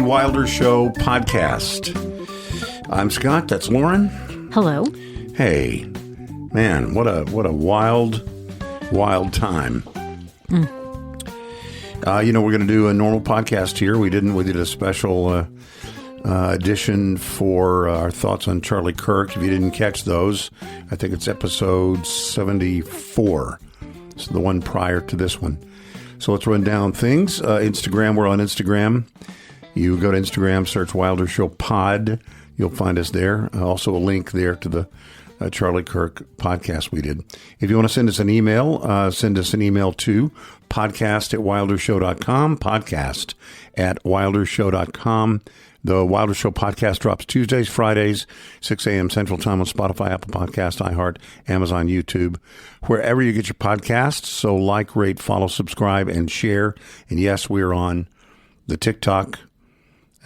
Wilder Show podcast. I'm Scott. That's Lauren. Hello. Hey, man, what a wild time. We're going to do a normal podcast here. We did a special edition for our thoughts on Charlie Kirk. If you didn't catch those, I think it's episode 74. It's the one prior to this one. So let's run down things. Instagram, we're on Instagram. You go to Instagram, search Wilder Show Pod. You'll find us there. Also a link there to the Charlie Kirk podcast we did. If you want to send us an email, send us an email to podcast@wildershow.com, podcast@wildershow.com. The Wilder Show podcast drops Tuesdays, Fridays, 6 a.m. Central Time on Spotify, Apple Podcasts, iHeart, Amazon, YouTube, wherever you get your podcasts. So like, rate, follow, subscribe, and share. And yes, we're on the TikTok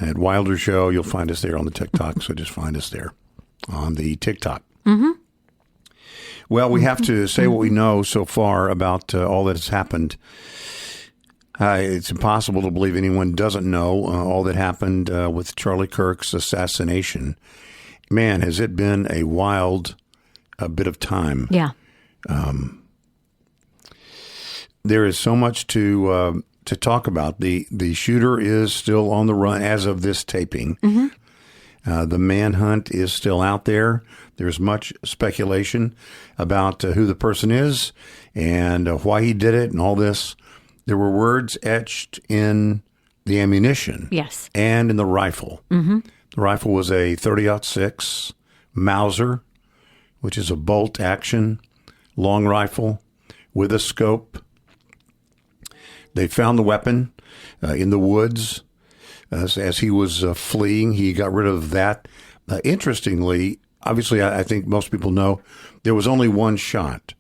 at Wilder Show. You'll find us there on the TikTok, so just find us there on the TikTok. Mm-hmm. Well, we have to say what we know so far about all that has happened. It's impossible to believe anyone doesn't know all that happened with Charlie Kirk's assassination. Man, has it been a wild bit of time. Yeah. There is so much to talk about. The shooter is still on the run as of this taping. Mm-hmm. The manhunt is still out there. There's much speculation about who the person is and why he did it and all this. There were words etched in the ammunition. Yes. And in the rifle. Mm-hmm. The rifle was a 30-06 Mauser, which is a bolt action long rifle with a scope. They found the weapon in the woods as he was fleeing. He got rid of that. Interestingly, obviously, I think most people know there was only one shot.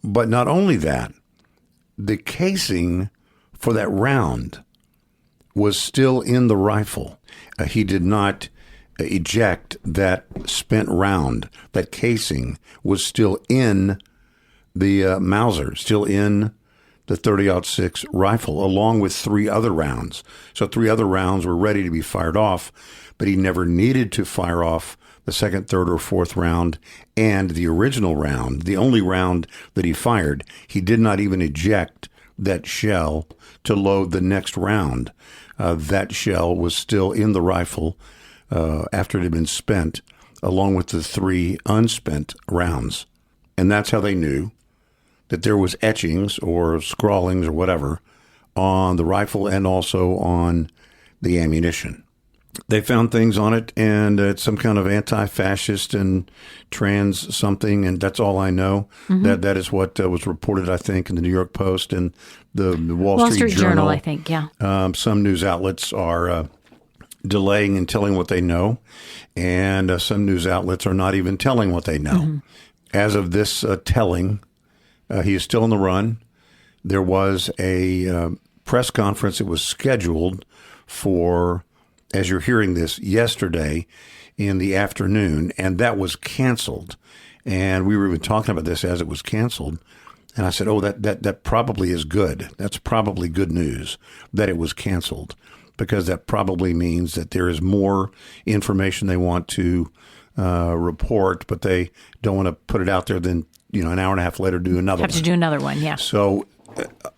But not only that, the casing for that round was still in the rifle. He did not eject that spent round. That casing was still in the Mauser, still in the 30-06 rifle, along with 3 other rounds. So 3 other rounds were ready to be fired off, but he never needed to fire off the second, third, or fourth round, and the original round, the only round that he fired, he did not even eject that shell to load the next round. That shell was still in the rifle after it had been spent, along with the 3 unspent rounds. And that's how they knew that there was etchings or scrawlings or whatever on the rifle and also on the ammunition. They found things on it, and it's some kind of anti-fascist and trans something, and that's all I know. Mm-hmm. That is what was reported, I think, in the New York Post and the Wall Street Journal, I think, yeah. Some news outlets are delaying and telling what they know, and some news outlets are not even telling what they know. Mm-hmm. As of this telling, he is still on the run. There was a press conference that was scheduled for, as you're hearing this, yesterday in the afternoon, and that was canceled. And we were even talking about this as it was canceled. And I said, that probably is good. That's probably good news that it was canceled, because that probably means that there is more information they want to report, but they don't want to put it out there then, an hour and a half later do another one. Have to do another one, yeah. So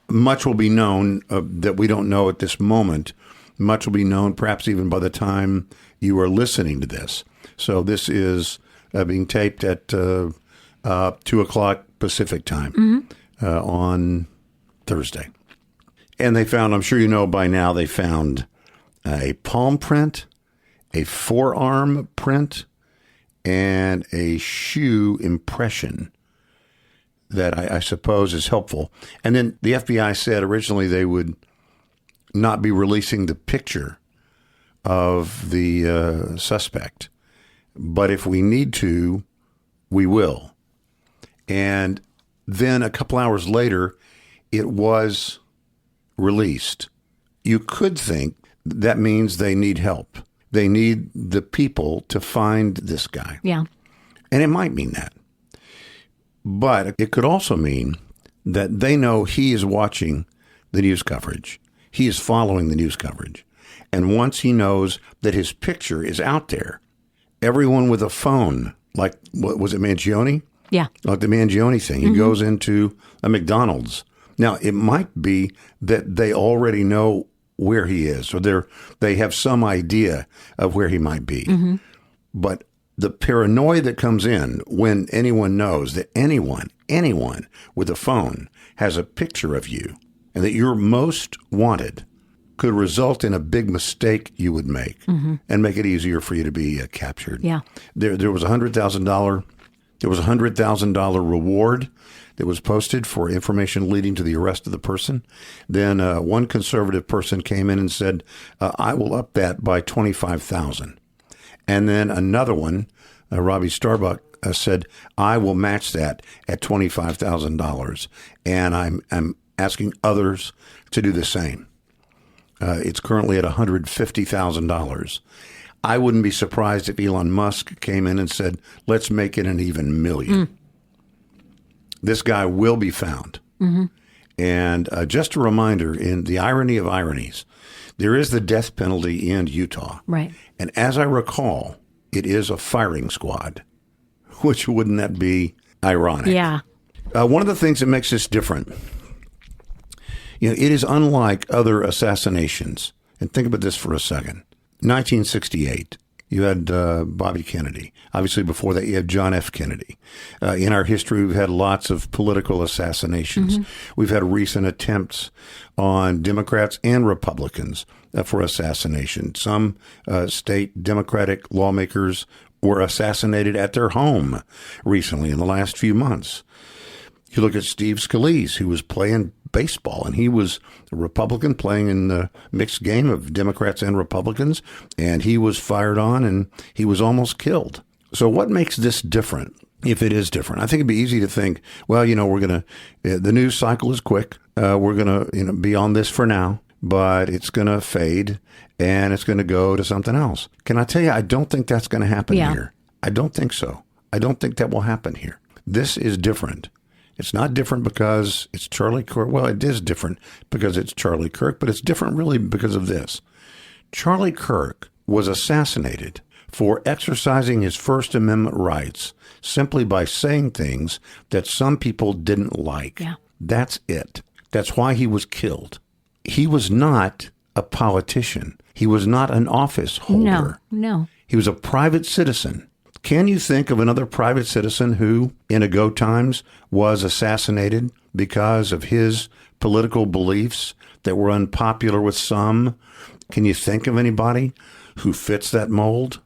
much will be known that we don't know at this moment. Much will be known perhaps even by the time you are listening to this. So this is being taped at 2 o'clock Pacific time on Thursday. And they found, I'm sure you know by now, they found a palm print, a forearm print, and a shoe impression that I suppose is helpful. And then the FBI said originally they would not be releasing the picture of the suspect. But if we need to, we will. And then a couple hours later, it was released. You could think that means they need help. They need the people to find this guy. Yeah. And it might mean that. But it could also mean that they know he is watching the news coverage. He is following the news coverage. And once he knows that his picture is out there, everyone with a phone, like, what was it, Mangione? Yeah. Like the Mangione thing. He goes into a McDonald's. Now, it might be that they already know where he is, or they have some idea of where he might be. But the paranoia that comes in when anyone knows that anyone with a phone has a picture of you and that you're most wanted could result in a big mistake you would make and make it easier for you to be captured. Yeah. There was $100,000 reward that was posted for information leading to the arrest of the person. Then one conservative person came in and said, I will up that by $25,000. And then another one, Robbie Starbuck, said, I will match that at $25,000. And I'm asking others to do the same. It's currently at $150,000. I wouldn't be surprised if Elon Musk came in and said, let's make it an even million. This guy will be found. And just a reminder, in the irony of ironies, there is the death penalty in Utah. Right. And as I recall, it is a firing squad, which wouldn't that be ironic? Yeah. One of the things that makes this different, it is unlike other assassinations. And think about this for a second. 1968. You had Bobby Kennedy. Obviously, before that, you had John F. Kennedy. In our history, we've had lots of political assassinations. We've had recent attempts on Democrats and Republicans for assassination. Some state Democratic lawmakers were assassinated at their home recently in the last few months. You look at Steve Scalise, who was playing baseball, and he was a Republican playing in the mixed game of Democrats and Republicans, and he was fired on, and he was almost killed. So what makes this different, if it is different? I think it'd be easy to think, well, we're going to, the news cycle is quick. We're going to be on this for now, but it's going to fade, and it's going to go to something else. Can I tell you, I don't think that's going to happen here. I don't think so. I don't think that will happen here. This is different. It's not different because it's Charlie Kirk. Well, it is different because it's Charlie Kirk, but it's different really because of this. Charlie Kirk was assassinated for exercising his First Amendment rights simply by saying things that some people didn't like. Yeah. That's it. That's why he was killed. He was not a politician. He was not an office holder. No. He was a private citizen. Can you think of another private citizen who, in ago times, was assassinated because of his political beliefs that were unpopular with some? Can you think of anybody who fits that mold?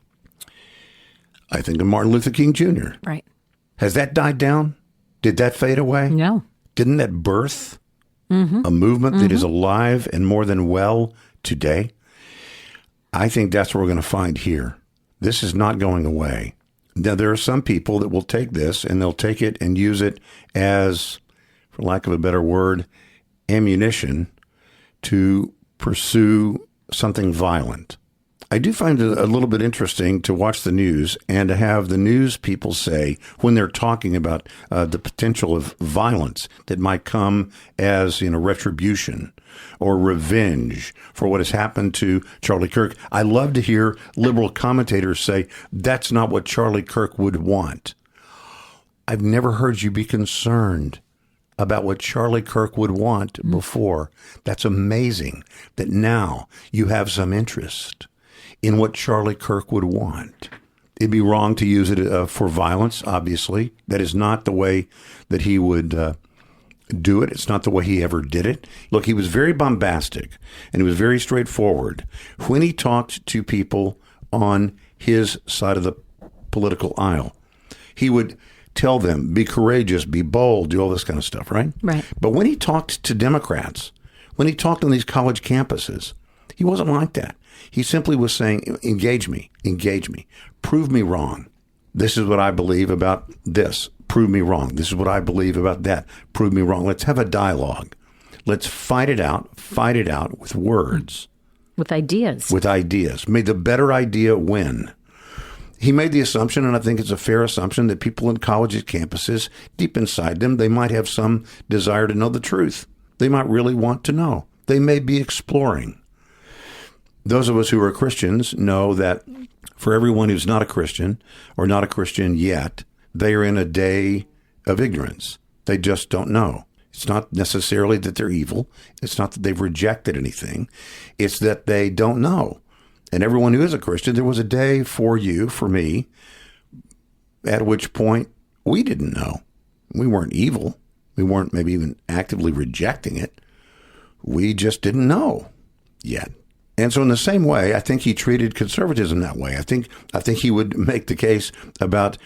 I think of Martin Luther King Jr. Right. Has that died down? Did that fade away? No. Didn't that birth a movement that is alive and more than well today? I think that's what we're going to find here. This is not going away. Now, there are some people that will take this and they'll take it and use it as, for lack of a better word, ammunition to pursue something violent. I do find it a little bit interesting to watch the news and to have the news people say, when they're talking about the potential of violence that might come as, retribution or revenge for what has happened to Charlie Kirk. I love to hear liberal commentators say, that's not what Charlie Kirk would want. I've never heard you be concerned about what Charlie Kirk would want before. That's amazing that now you have some interest in what Charlie Kirk would want. It'd be wrong to use it for violence, obviously. That is not the way that he would do it. It's not the way he ever did it. Look, he was very bombastic, and he was very straightforward when he talked to people on his side of the political aisle. He would tell them, be courageous, be bold, do all this kind of stuff, right? Right. But when he talked to Democrats, when he talked on these college campuses, he wasn't like that. He simply was saying, engage me, prove me wrong. This is what I believe about this. Prove me wrong. This is what I believe about that. Prove me wrong. Let's have a dialogue. Let's fight it out with words. With ideas. May the better idea win. He made the assumption, and I think it's a fair assumption, that people in colleges, campuses, deep inside them, they might have some desire to know the truth. They might really want to know. They may be exploring. those of us who are Christians know that for everyone who's not a Christian or not a Christian yet, they are in a day of ignorance. They just don't know. It's not necessarily that they're evil. It's not that they've rejected anything. It's that they don't know. And everyone who is a Christian, there was a day for you, for me, at which point we didn't know. We weren't evil. We weren't maybe even actively rejecting it. We just didn't know yet. And so in the same way, I think he treated conservatism that way. I think he would make the case about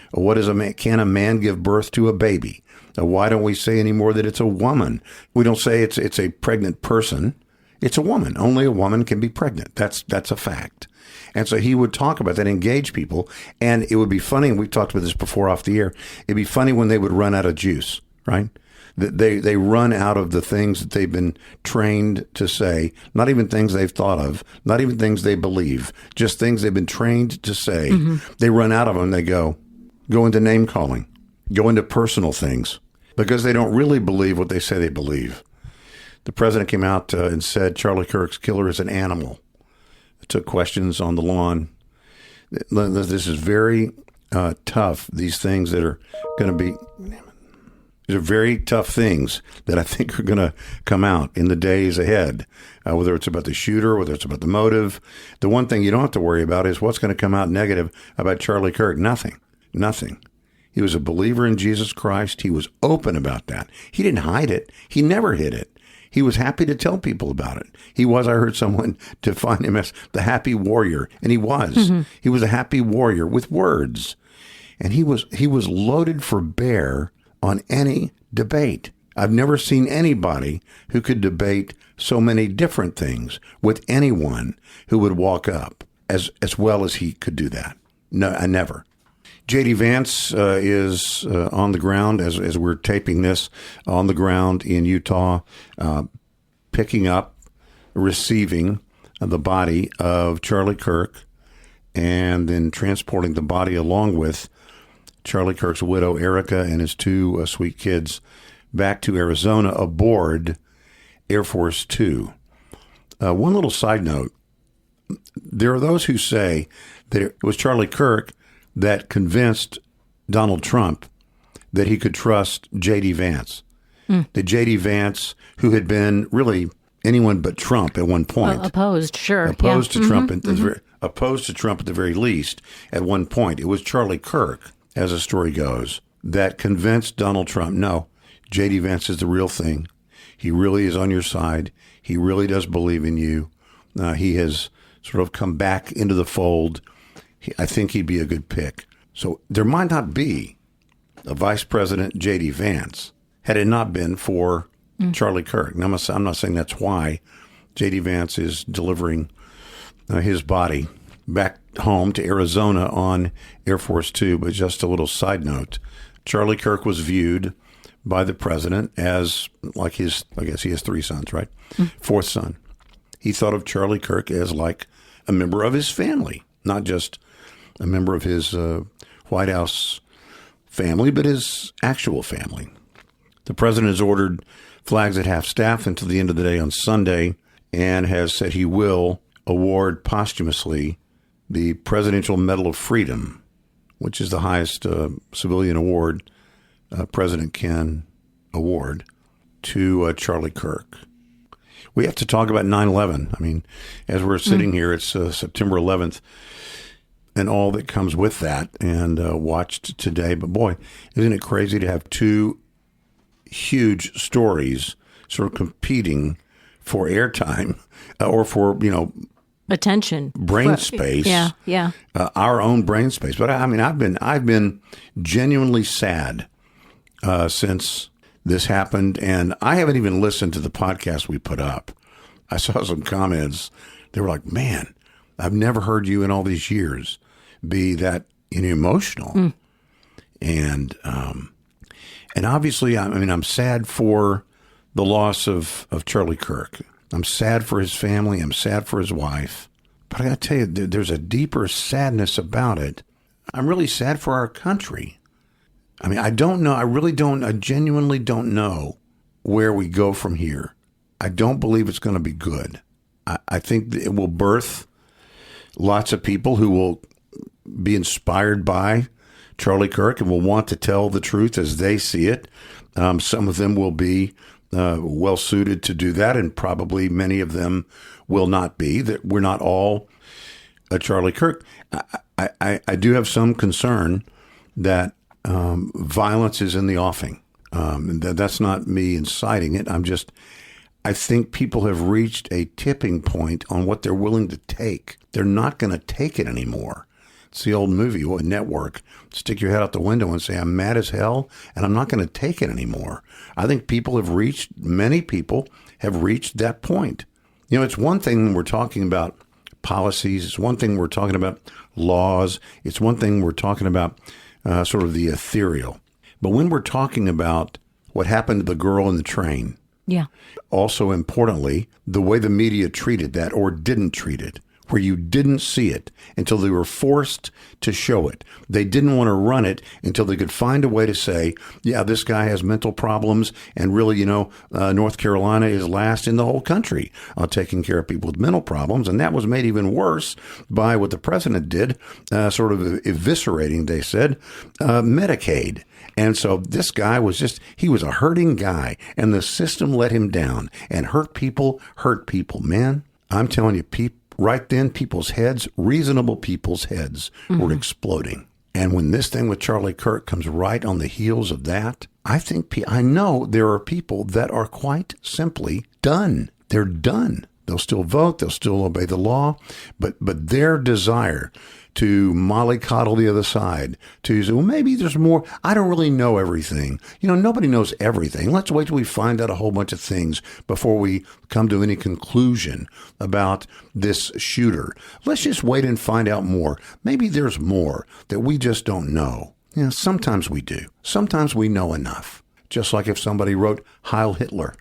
can a man give birth to a baby? Why don't we say anymore that it's a woman? We don't say it's a pregnant person. It's a woman. Only a woman can be pregnant. That's a fact. And so he would talk about that, engage people. And it would be funny, and we've talked about this before off the air, it'd be funny when they would run out of juice, right? They run out of the things that they've been trained to say, not even things they've thought of, not even things they believe, just things they've been trained to say. Mm-hmm. They run out of them. They go into name calling, go into personal things, because they don't really believe what they say they believe. The president came out and said Charlie Kirk's killer is an animal. Took questions on the lawn. This is very tough, these things that are going to be... These are very tough things that I think are going to come out in the days ahead, whether it's about the shooter, whether it's about the motive. The one thing you don't have to worry about is what's going to come out negative about Charlie Kirk. Nothing. He was a believer in Jesus Christ. He was open about that. He didn't hide it. He never hid it. He was happy to tell people about it. I heard someone define him as the happy warrior, and he was. Mm-hmm. He was a happy warrior with words. And he was loaded for bear on any debate. I've never seen anybody who could debate so many different things with anyone who would walk up as well as he could do that. No, I never. J.D. Vance is on the ground as we're taping this, on the ground in Utah, picking up, receiving the body of Charlie Kirk, and then transporting the body along with Charlie Kirk's widow, Erica, and his two sweet kids back to Arizona aboard Air Force Two. One little side note. There are those who say that it was Charlie Kirk that convinced Donald Trump that he could trust J.D. Vance. That J.D. Vance, who had been really anyone but Trump at one point. Opposed to Trump, opposed to Trump at the very least at one point. It was Charlie Kirk, as the story goes, that convinced Donald Trump, no, J.D. Vance is the real thing. He really is on your side. He really does believe in you. He has sort of come back into the fold. I think he'd be a good pick. So there might not be a Vice President J.D. Vance had it not been for Charlie Kirk. Now, I'm not saying that's why J.D. Vance is delivering his body back home to Arizona on Air Force Two, but just a little side note. Charlie Kirk was viewed by the president as like I guess he has three sons, right? Fourth son. He thought of Charlie Kirk as like a member of his family, not just a member of his White House family, but his actual family. The president has ordered flags at half-staff until the end of the day on Sunday and has said he will award posthumously the Presidential Medal of Freedom, which is the highest civilian award a president can award, to Charlie Kirk. We have to talk about 9/11. I mean, as we're sitting here, it's September 11th, and all that comes with that, and watched today. But boy, isn't it crazy to have two huge stories sort of competing for airtime or for, attention, brain space. Yeah. Our own brain space. But I mean, I've been genuinely sad since this happened, and I haven't even listened to the podcast we put up. I saw some comments. They were like, "Man, I've never heard you in all these years be that emotional." And obviously, I'm sad for the loss of Charlie Kirk. I'm sad for his family. I'm sad for his wife. But I got to tell you, there's a deeper sadness about it. I'm really sad for our country. I mean, I don't know. I genuinely don't know where we go from here. I don't believe it's going to be good. I think it will birth lots of people who will be inspired by Charlie Kirk and will want to tell the truth as they see it. Some of them will be well suited to do that, and probably many of them will not be. That we're not all a Charlie Kirk. I do have some concern that violence is in the offing. That's not me inciting it. I think people have reached a tipping point on what they're willing to take. They're not going to take it anymore. It's the old movie, Network. Stick your head out the window and say, I'm mad as hell, and I'm not going to take it anymore. I think many people have reached that point. You know, it's one thing when we're talking about policies. It's one thing we're talking about laws. It's one thing we're talking about sort of the ethereal. But when we're talking about what happened to the girl in the train, yeah. Also importantly, the way the media treated that or didn't treat it, where you didn't see it until they were forced to show it. They didn't want to run it until they could find a way to say, yeah, this guy has mental problems, and really, North Carolina is last in the whole country on taking care of people with mental problems. And that was made even worse by what the president did, sort of eviscerating, they said, Medicaid. And so this guy he was a hurting guy, and the system let him down, and hurt people. Man, I'm telling you, right then, people's heads, reasonable people's heads, were exploding. And when this thing with Charlie Kirk comes right on the heels of that, I know there are people that are quite simply done. They're done. They'll still vote. They'll still obey the law. But their desire to mollycoddle the other side, to say, well, maybe there's more. I don't really know everything. Nobody knows everything. Let's wait till we find out a whole bunch of things before we come to any conclusion about this shooter. Let's just wait and find out more. Maybe there's more that we just don't know. Sometimes we do. Sometimes we know enough. Just like if somebody wrote Heil Hitler,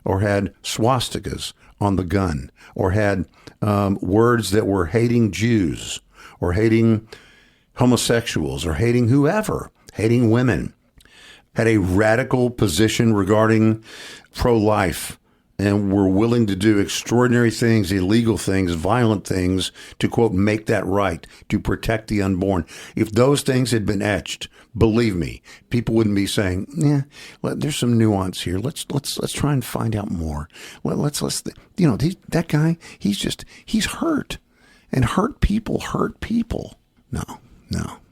or had swastikas on the gun, or had words that were hating Jews, or hating homosexuals, or hating whoever, hating women, had a radical position regarding pro-life, and were willing to do extraordinary things, illegal things, violent things to, quote, make that right, to protect the unborn. If those things had been etched, believe me, people wouldn't be saying, there's some nuance here. Let's try and find out more. That guy, he's hurt. And hurt people. No,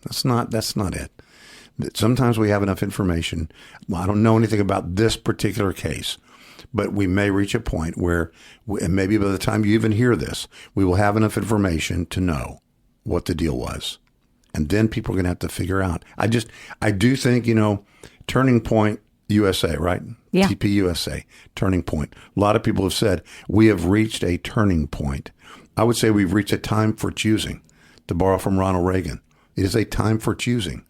that's not it. Sometimes we have enough information. Well, I don't know anything about this particular case, but we may reach a point where, and maybe by the time you even hear this, we will have enough information to know what the deal was. And then people are going to have to figure out. I do think, Turning Point USA, right? Yeah. TPUSA, Turning Point. A lot of people have said we have reached a turning point. I would say we've reached a time for choosing, to borrow from Ronald Reagan. It is a time for choosing.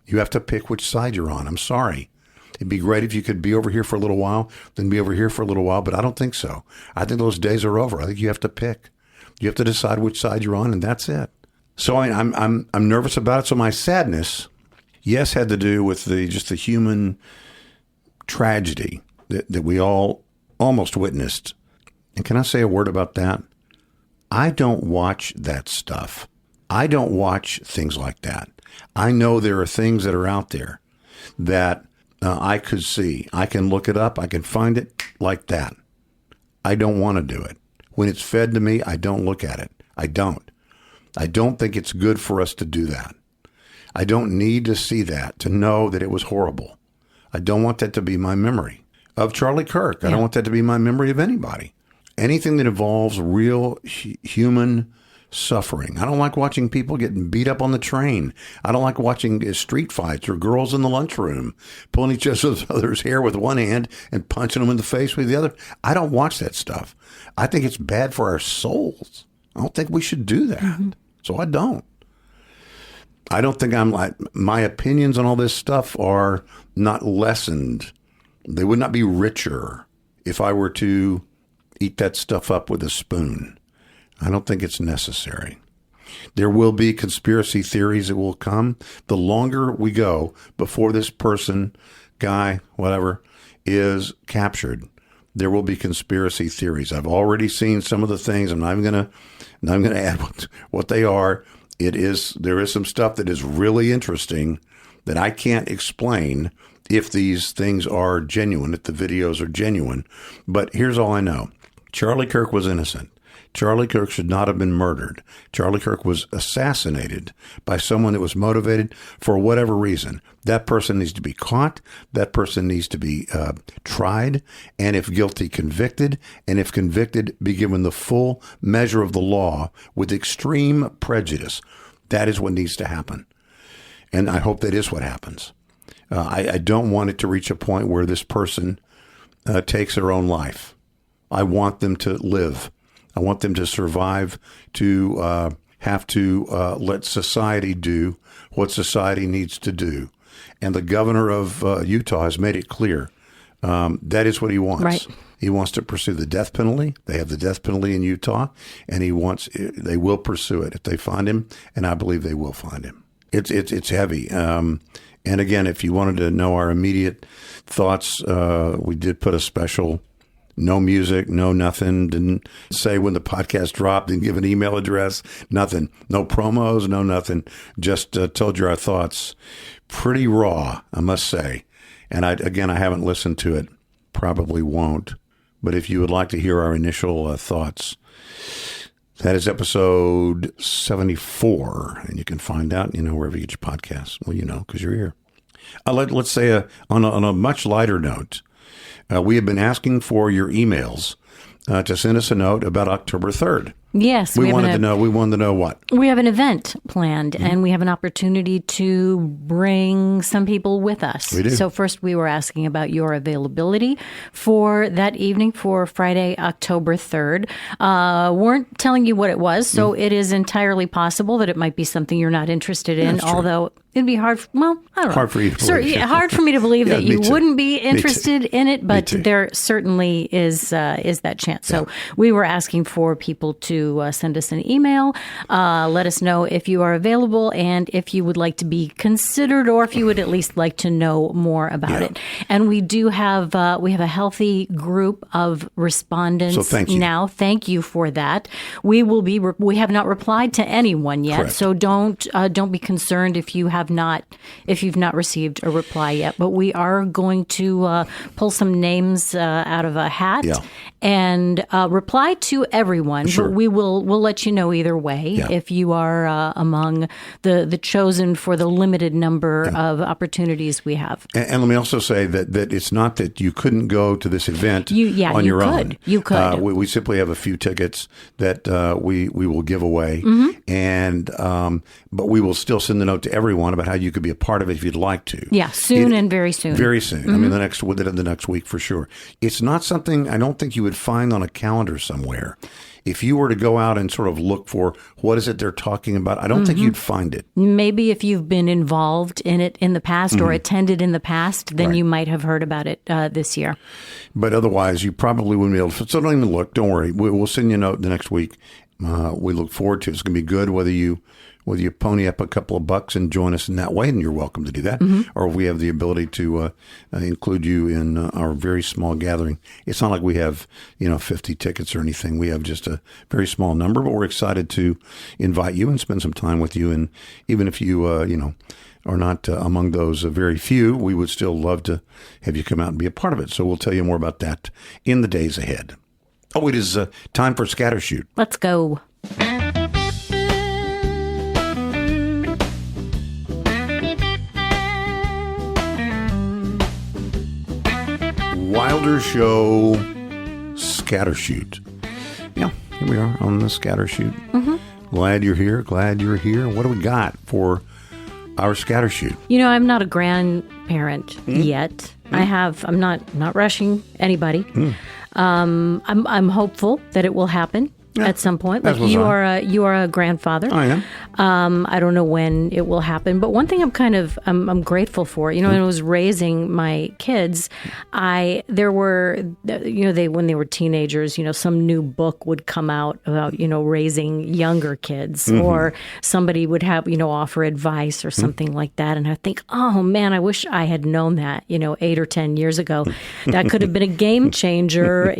You have to pick which side you're on. I'm sorry. It'd be great if you could be over here for a little while, then be over here for a little while, but I don't think so. I think those days are over. I think you have to pick. You have to decide which side you're on, and that's it. So I'm nervous about it. So my sadness, yes, had to do with the human tragedy that we all almost witnessed. And can I say a word about that? I don't watch that stuff. I don't watch things like that. I know there are things that are out there that I could see. I can look it up. I can find it like that. I don't want to do it. When it's fed to me, I don't look at it. I don't. I don't think it's good for us to do that. I don't need to see that to know that it was horrible. I don't want that to be my memory of Charlie Kirk. Yeah. I don't want that to be my memory of anybody. Anything that involves real human suffering. I don't like watching people getting beat up on the train. I don't like watching street fights or girls in the lunchroom pulling each other's hair with one hand and punching them in the face with the other. I don't watch that stuff. I think it's bad for our souls. I don't think we should do that. Mm-hmm. So I don't. I don't think my opinions on all this stuff are not lessened. They would not be richer if I were to eat that stuff up with a spoon. I don't think it's necessary. There will be conspiracy theories that will come. The longer we go before this person, guy, whatever, is captured, there will be conspiracy theories. I've already seen some of the things. I'm not even going to add what they are. There is some stuff that is really interesting that I can't explain if these things are genuine, if the videos are genuine. But here's all I know. Charlie Kirk was innocent. Charlie Kirk should not have been murdered. Charlie Kirk was assassinated by someone that was motivated for whatever reason. That person needs to be caught. That person needs to be tried. And if guilty, convicted. And if convicted, be given the full measure of the law with extreme prejudice. That is what needs to happen. And I hope that is what happens. I don't want it to reach a point where this person takes their own life. I want them to live. I want them to survive, to have to let society do what society needs to do. And the governor of Utah has made it clear that is what he wants. Right. He wants to pursue the death penalty. They have the death penalty in Utah, and they will pursue it if they find him, and I believe they will find him. It's heavy. And again, if you wanted to know our immediate thoughts, we did put a special. No music, no nothing. Didn't say when the podcast dropped. Didn't give an email address. Nothing. No promos. No nothing. Just told you our thoughts. Pretty raw, I must say. And I haven't listened to it. Probably won't. But if you would like to hear our initial thoughts, that is episode 74, and you can find out, wherever you get your podcasts. Well, because you're here. Let's say on a much lighter note. We have been asking for your emails to send us a note about October 3rd. Yes. We wanted to know what? We have an event planned, and we have an opportunity to bring some people with us. We do. So first we were asking about your availability for that evening for Friday, October 3rd. Weren't telling you what it was, so it is entirely possible that it might be something you're not interested in, although it'd be hard. I don't know. Hard for you to believe. Hard for me to believe that you wouldn't be interested in it, but too. there certainly is that chance. So we were asking for people to send us an email, let us know if you are available and if you would like to be considered, or if you would at least like to know more about it. And we do have we have a healthy group of respondents now. Thank you for that. We have not replied to anyone yet, Correct. so don't be concerned if you've not received a reply yet. But we are going to pull some names out of a hat and reply to everyone. Sure. But we'll let you know either way if you are among the chosen for the limited number of opportunities we have. And let me also say that it's not that you couldn't go to this event on your own. You could. We simply have a few tickets that we will give away, and but we will still send the note to everyone about how you could be a part of it if you'd like to. Yeah, soon and very soon. Very soon. I mean, within the next week for sure. It's not something I don't think you would find on a calendar somewhere. If you were to go out and sort of look for what is it they're talking about, I don't think you'd find it. Maybe if you've been involved in it in the past or attended in the past, then you might have heard about it this year. But otherwise, you probably wouldn't be able to. So don't even look. Don't worry. We'll send you a note the next week. We look forward to it. It's going to be good whether you pony up a couple of bucks and join us in that way, and you're welcome to do that. Or if we have the ability to include you in our very small gathering. It's not like we have 50 tickets or anything. We have just a very small number, but we're excited to invite you and spend some time with you. And even if you are not among those very few, we would still love to have you come out and be a part of it. So we'll tell you more about that in the days ahead. Oh, it is time for Scattershoot. Let's go. Wilder Show Scattershoot. Yeah, here we are on the Scattershoot. Glad you're here. What do we got for our Scattershoot? I'm not a grandparent yet. I'm not rushing anybody. I'm hopeful that it will happen at some point. As Like was you I. are a grandfather. I am. I don't know when it will happen, but one thing I'm grateful for, when I was raising my kids, there were, when they were teenagers, some new book would come out about, raising younger kids, or somebody would have, offer advice or something like that. And I think, oh man, I wish I had known that, 8 or 10 years ago. That could have been a game changer,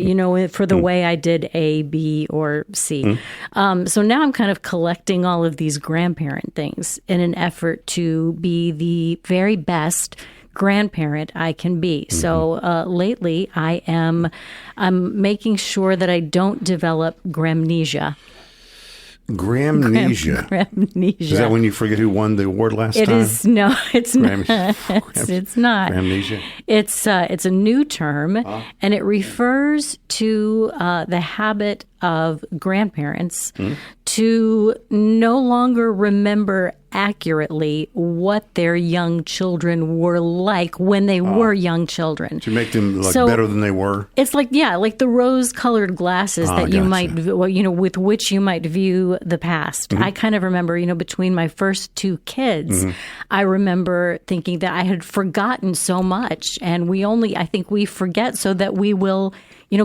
for the way I did A, B, or C. So now I'm kind of collecting all of these grandparent things in an effort to be the very best grandparent I can be. So lately I'm making sure that I don't develop Gramnesia. Gramnesia. Gramnesia. Is that when you forget who won the award last time? It is. No, it's not. It's not. Gramnesia. It's a new term, and it refers to the habit of grandparents to no longer remember accurately what their young children were like when they were young children. To make them look better than they were? It's like the rose-colored glasses that you might, with which you might view the past. I kind of remember, between my first two kids, I remember thinking that I had forgotten so much, and I think we forget so that we will,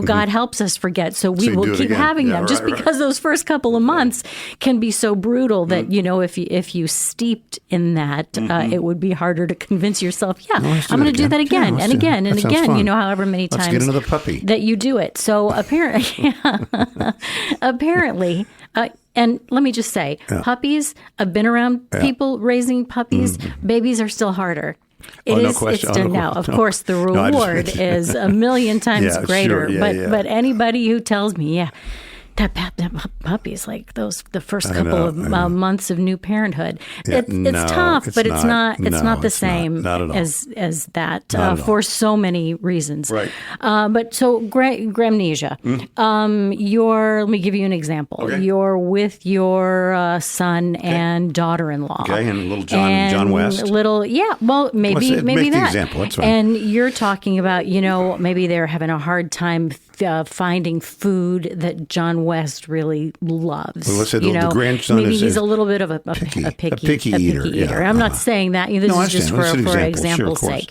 God helps us forget, so we will keep having them. Just because those first couple of months can be so brutal that, if you steeped in that, it would be harder to convince yourself, I'm going to do that again and again and again, however many times. Let's get another puppy. That you do it. So apparently, and let me just say, puppies, I've been around people raising puppies. Babies are still harder. No question. Now, of course, the reward is a million times greater. But anybody who tells me, that puppy is like the first couple of months of new parenthood. It's tough, but it's not the same as that for so many reasons. Right. But so Gramnesia. Let me give you an example. Okay. You're with your son and daughter-in-law. Okay, and little John West. Maybe make that. The example. That's fine. And you're talking about, maybe they're having a hard time finding food that John West really loves. Well, let's say the grandson maybe is he's a little bit of a picky eater. Yeah. I'm not saying that. This is just for example's sake.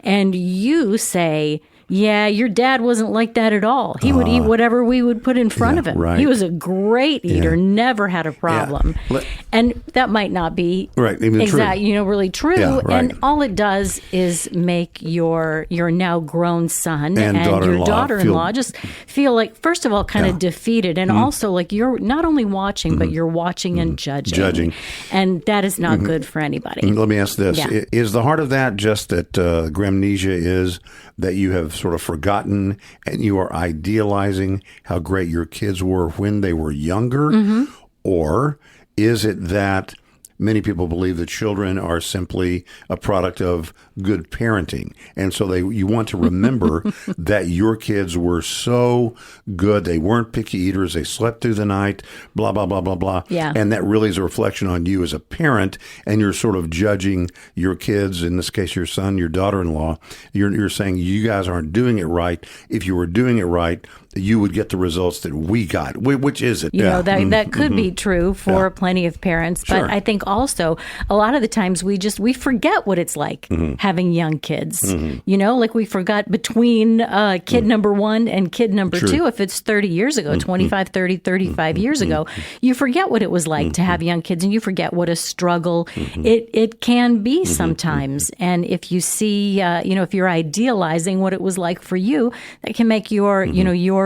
And you say, your dad wasn't like that at all. He would eat whatever we would put in front of him. Right. He was a great eater, never had a problem. Yeah. And that might not be really true. Yeah, right. And all it does is make your now grown son and your daughter-in-law just feel like, first of all, kind of defeated, and also like you're not only watching, but you're watching and judging. And that is not good for anybody. Let me ask this. Yeah. Is the heart of that just that Gramnesia is that you have sort of forgotten and you are idealizing how great your kids were when they were younger? Or is it that many people believe that children are simply a product of good parenting, and so you want to remember that your kids were so good, they weren't picky eaters, they slept through the night, blah blah blah blah blah, and that really is a reflection on you as a parent, and you're sort of judging your kids, in this case your son, your daughter-in-law. You're saying you guys aren't doing it right. If you were doing it right, you would get the results that we got. Which is it? That could be true for plenty of parents, but I think also a lot of the times we forget what it's like having young kids. Like we forgot between kid number one and kid number two. If it's 30 years ago, 25, 30, 35 years ago, you forget what it was like to have young kids, and you forget what a struggle it can be sometimes. And if you see, if you're idealizing what it was like for you, that can make your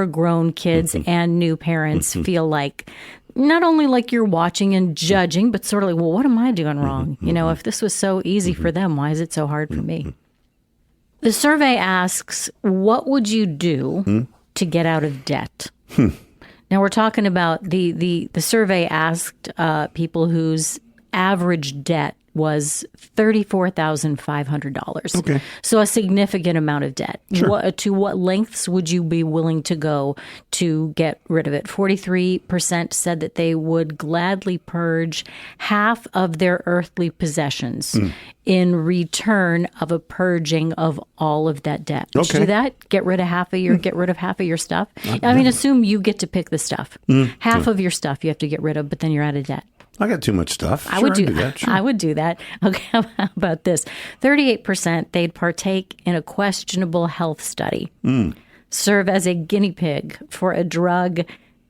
grown kids and new parents feel like not only like you're watching and judging, but sort of like, well, what am I doing wrong? If this was so easy for them, why is it so hard for me? The survey asks, what would you do to get out of debt? Now we're talking about the survey asked people whose average debt was $34,500. Okay. So a significant amount of debt. Sure. To what lengths would you be willing to go to get rid of it? 43% said that they would gladly purge half of their earthly possessions in return of a purging of all of that debt. Would you do that? Get rid of half of your stuff? I mean, assume you get to pick the stuff. Half of your stuff you have to get rid of, but then you're out of debt. I got too much stuff. I would do that. Sure. I would do that. Okay, how about this? 38% they'd partake in a questionable health study, serve as a guinea pig for a drug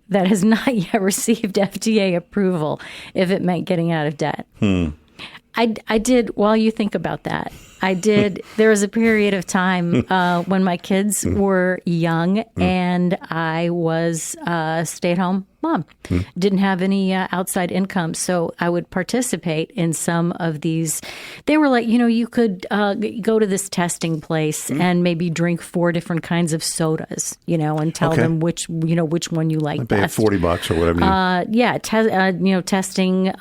that has not yet received FDA approval if it meant getting out of debt. I did, while you think about that, there was a period of time when my kids were young and I was a stay-at-home mom. Didn't have any outside income, so I would participate in some of these. They were like, you could go to this testing place and maybe drink 4 different kinds of sodas, and tell them which one you like best. Pay $40 or whatever. Testing.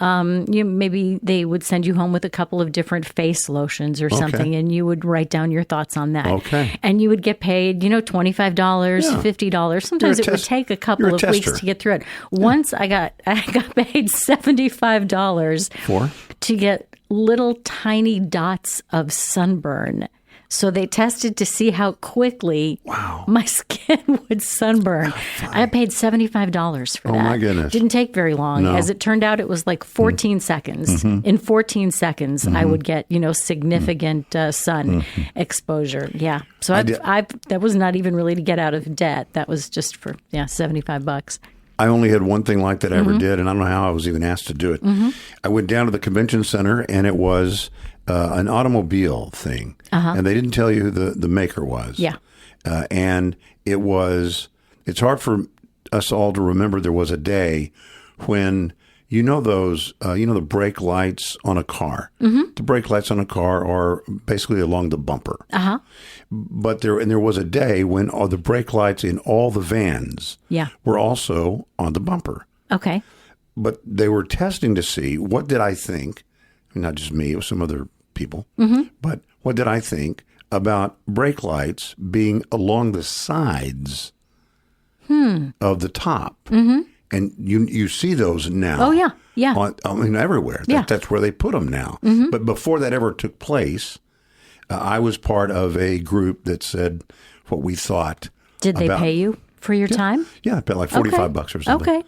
Maybe they would send you home with a couple of different face lotions or something, and you would write down your thoughts on that. Okay. And you would get paid, $25, $50. Sometimes it would take a couple of weeks to get through it. Once I got paid $75 to get little tiny dots of sunburn. So they tested to see how quickly my skin would sunburn. I paid $75 for that. Oh, my goodness. Didn't take very long. No. As it turned out, it was like 14 seconds. In 14 seconds, I would get, significant sun exposure. Yeah. So that was not even really to get out of debt. That was just for, $75. I only had one thing like that I ever did, and I don't know how I was even asked to do it. I went down to the convention center, and it was an automobile thing, and they didn't tell you who the maker was. Yeah. And it's hard for us all to remember there was a day when, the brake lights on a car. The brake lights on a car are basically along the bumper. But there was a day when all the brake lights in all the vans were also on the bumper. Okay. But they were testing to see, what did I think, not just me, it was some other people, but what did I think about brake lights being along the sides of the top? And you see those now. Oh, yeah. Yeah. Everywhere. That's where they put them now. But before that ever took place, I was part of a group that said what we thought. Did they pay you for your time? Yeah, I paid like $45 or something. Okay.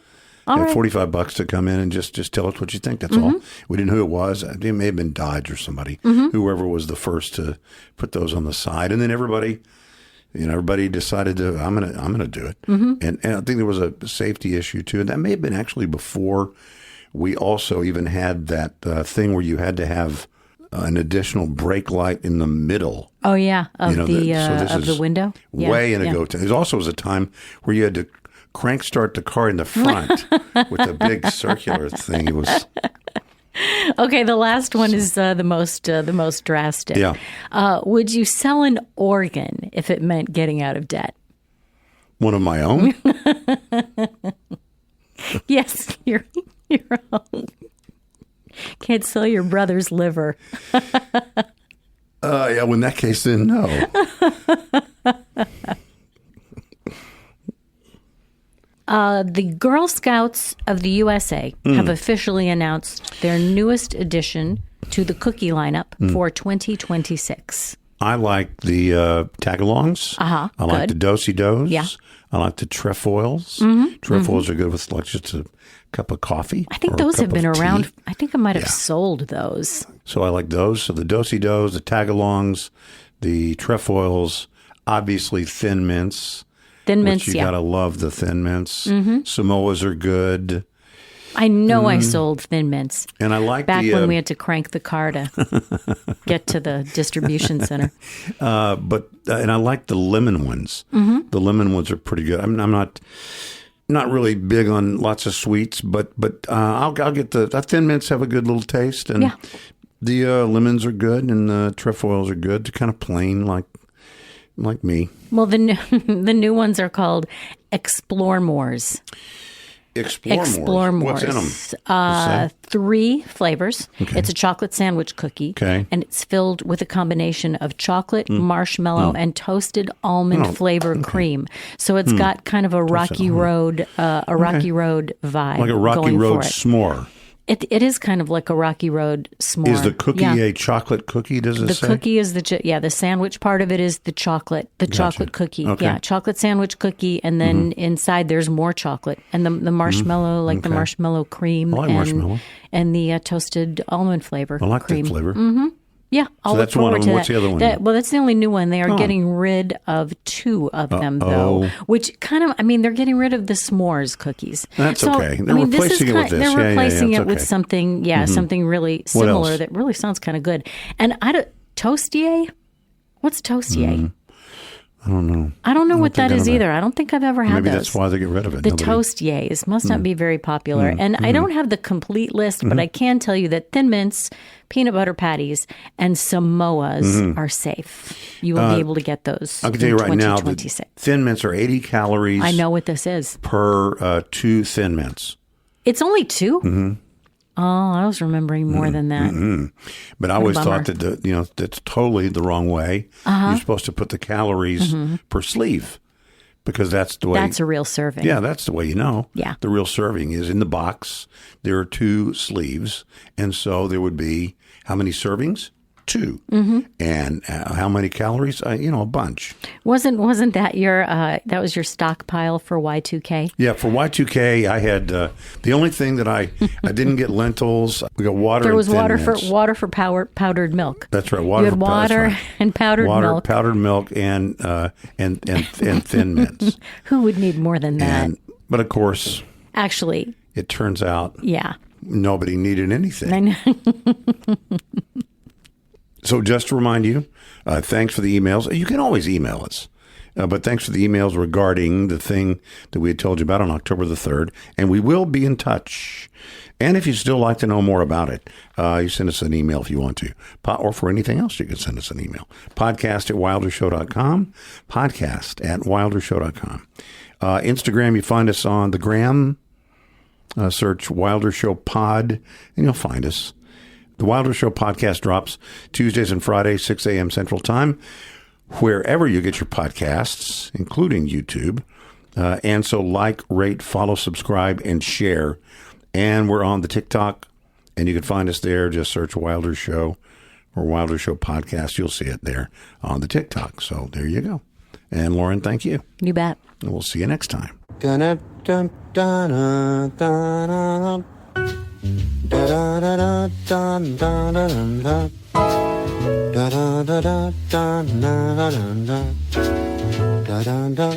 All right. $45 to come in and just tell us what you think. That's all. We didn't know who it was. It may have been Dodge or somebody. Whoever was the first to put those on the side, and then everybody decided to. I'm gonna do it. And I think there was a safety issue too, and that may have been actually before we also even had that thing where you had to have an additional brake light in the middle. Oh yeah, of the window. Way in ago. There also was a time where you had to crank start the car in the front with a big circular thing. It was. Okay, the last one is the most drastic. Yeah. Would you sell an organ if it meant getting out of debt? One of my own? Yes, your own. Can't sell your brother's liver. Well, in that case, then no. The Girl Scouts of the USA have officially announced their newest addition to the cookie lineup for 2026. I like the tagalongs. I like the do-si-dos. Yeah. I like the trefoils. Trefoils are good with like just a cup of coffee. I think those have been around. I think I might have sold those. So I like those. So the do-si-dos, the tagalongs, the trefoils, obviously thin mints. Thin mints, you gotta love the thin mints. Samoas are good. I know I sold Thin Mints. And I like back when we had to crank the car to get to the distribution center. And I like the lemon ones. The lemon ones are pretty good. I'm not really big on lots of sweets, but I'll get the Thin Mints have a good little taste, and the lemons are good, and the trefoils are good. They're kind of plain, like me. Well, the new ones are called Explore Mores. Explore more. What's in them? 3 flavors. Okay. It's a chocolate sandwich cookie. Okay. And it's filled with a combination of chocolate, marshmallow, and toasted almond flavor cream. So it's got kind of a Rocky Road, vibe. Like a Rocky going Road for it. s'more. It is kind of like a Rocky Road s'more. Is the cookie a chocolate cookie, does it say? The cookie is the sandwich part of it is the chocolate, chocolate cookie. Okay. Yeah, chocolate sandwich cookie, and then inside there's more chocolate. And the marshmallow, the marshmallow cream. I like marshmallow. And the toasted almond flavor I like cream. that flavor. Yeah, I'll look that's one forward of to them. that. What's the other one? Well, that's the only new one. They are getting rid of 2 of them, though, which kind of, they're getting rid of the s'mores cookies. That's okay. They're replacing it with this. They're replacing it's it with okay. something, something really similar else? that really sounds kind of good. And Toastier? What's Toastier? I don't know. I don't know what that is either. I don't think I've ever had Maybe those. that's why they get rid of it. The Toastiers must not be very popular. And I don't have the complete list, but I can tell you that Thin Mints, peanut butter patties, and Samoas are safe. You will be able to get those. I can tell you right now that Thin Mints are 80 calories. I know what this is. Per 2 Thin Mints. It's only 2? Oh, I was remembering more than that. But I always thought that that's totally the wrong way. You're supposed to put the calories per sleeve because that's the way. That's a real serving. Yeah, that's the way you know. Yeah. The real serving is in the box. There are 2 sleeves, and so there would be how many servings? 2. And how many calories? A bunch. Wasn't that your that was your stockpile for Y2K? Yeah, for Y2K, I had the only thing that I didn't get lentils. We got water. There was and Thin water Mints. for powdered milk. That's right. Water. You had water and powdered milk. Powdered milk, and Thin Mints. Who would need more than that? But of course, actually, it turns out, yeah, nobody needed anything. I know. So just to remind you, thanks for the emails. You can always email us. But thanks for the emails regarding the thing that we had told you about on October the 3rd. And we will be in touch. And if you still like to know more about it, you send us an email if you want to. Or for anything else, you can send us an email. Podcast@wildershow.com. Podcast@wildershow.com. Instagram, you find us on the Gram. Search Wilder Show Pod, and you'll find us. The Wilder Show podcast drops Tuesdays and Fridays, 6 a.m. Central Time, wherever you get your podcasts, including YouTube. And so like, rate, follow, subscribe, and share. And we're on the TikTok, and you can find us there. Just search Wilder Show or Wilder Show Podcast. You'll see it there on the TikTok. So there you go. And Lauren, thank you. You bet. And we'll see you next time. Da da da da da da da da da da da da da da da da da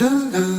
da da